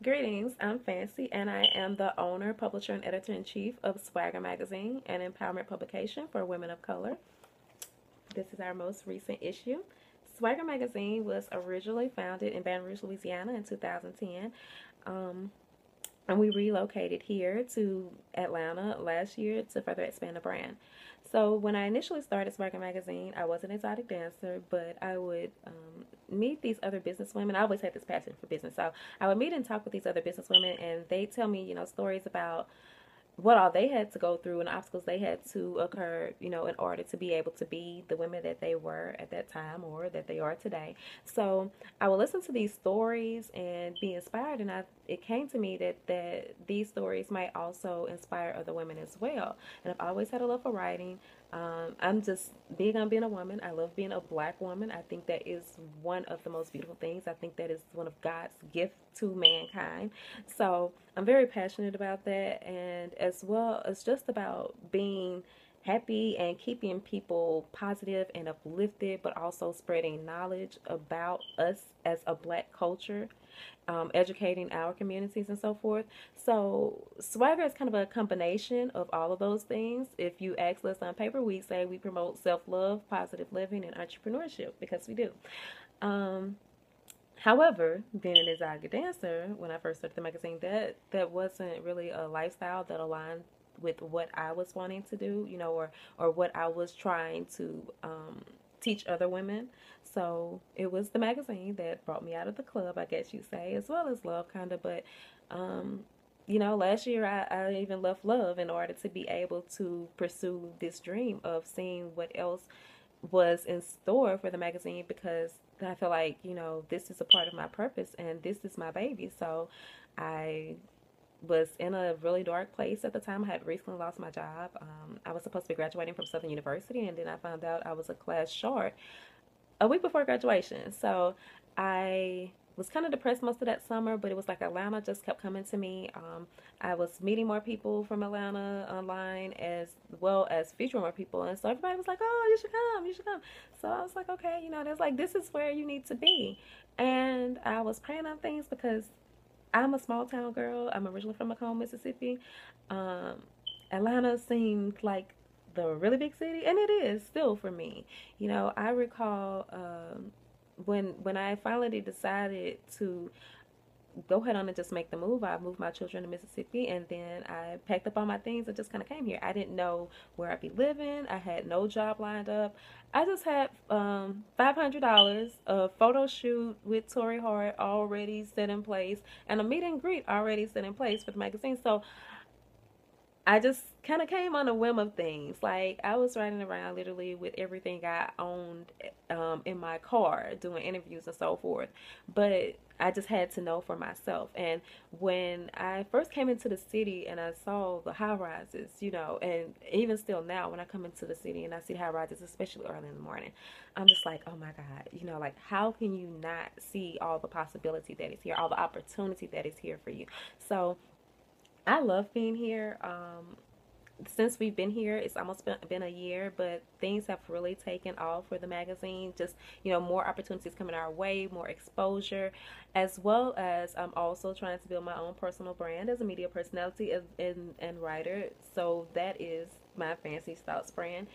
Greetings, I'm Fancy, and I am the owner, publisher, and editor-in-chief of Swagger Magazine, an empowerment publication for women of color. This is our most recent issue. Swagger Magazine was originally founded in Baton Rouge, Louisiana in 2010. Um, and we relocated here to Atlanta last year to further expand the brand. So when I initially started Swagger Magazine, I was an exotic dancer, but I would meet these other business women. I always had this passion for business, so I would meet and talk with these other business women, and they tell me, stories about what all they had to go through and obstacles they had to occur, in order to be able to be the women that they were at that time or that they are today. So I would listen to these stories and be inspired, and it came to me that these stories might also inspire other women as well. And I've always had a love for writing. I'm just big on being a woman. I love being a black woman. I think that is one of the most beautiful things. I think that is one of God's gift to mankind. So I'm very passionate about that, and as well as just about being happy and keeping people positive and uplifted, but also spreading knowledge about us as a black culture, educating our communities and so forth. So Swagger is kind of a combination of all of those things. If you ask us on paper, we say we promote self-love, positive living, and entrepreneurship, because we do. Um, However, being an exotic dancer, when I first started the magazine, that wasn't really a lifestyle that aligned with what I was wanting to do, or what I was trying to teach other women. So it was the magazine that brought me out of the club, I guess you say, as well as love, kind of. But um, last year I even left love in order to be able to pursue this dream of seeing what else was in store for the magazine, because I feel like, this is a part of my purpose and this is my baby. So I was in a really dark place at the time. I had recently lost my job. I was supposed to be graduating from Southern University, and then I found out I was a class short a week before graduation. So I was kind of depressed most of that summer, but it was like Atlanta just kept coming to me. I was meeting more people from Atlanta online, as well as featuring more people. And so everybody was like, oh, you should come, you should come. So I was like, okay, there's like, this is where you need to be. And I was praying on things because I'm a small town girl. I'm originally from Macomb, Mississippi. Um, Atlanta seemed like the really big city, and it is still for me. I recall when I finally decided to go ahead on and just make the move. I moved my children to Mississippi, and then I packed up all my things and just kind of came here. I didn't know where I'd be living. I had no job lined up. I just had $500, a photo shoot with Tori Hart already set in place, and a meet and greet already set in place for the magazine. So I just kind of came on a whim of things. Like, I was riding around literally with everything I owned in my car, doing interviews and so forth. But I just had to know for myself. And when I first came into the city and I saw the high rises, and even still now when I come into the city and I see the high rises, especially early in the morning, I'm just like, oh my God, like, how can you not see all the possibility that is here, all the opportunity that is here for you? So I love being here. Since we've been here, it's almost been a year, but things have really taken off for the magazine. Just, more opportunities coming our way, more exposure, as well as I'm also trying to build my own personal brand as a media personality and writer. So that is my Fancy Thoughts brand.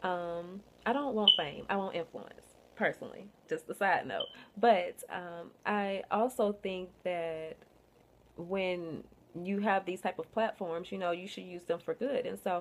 I don't want fame. I want influence, personally. Just a side note. But I also think that when you have these type of platforms, you should use them for good. And so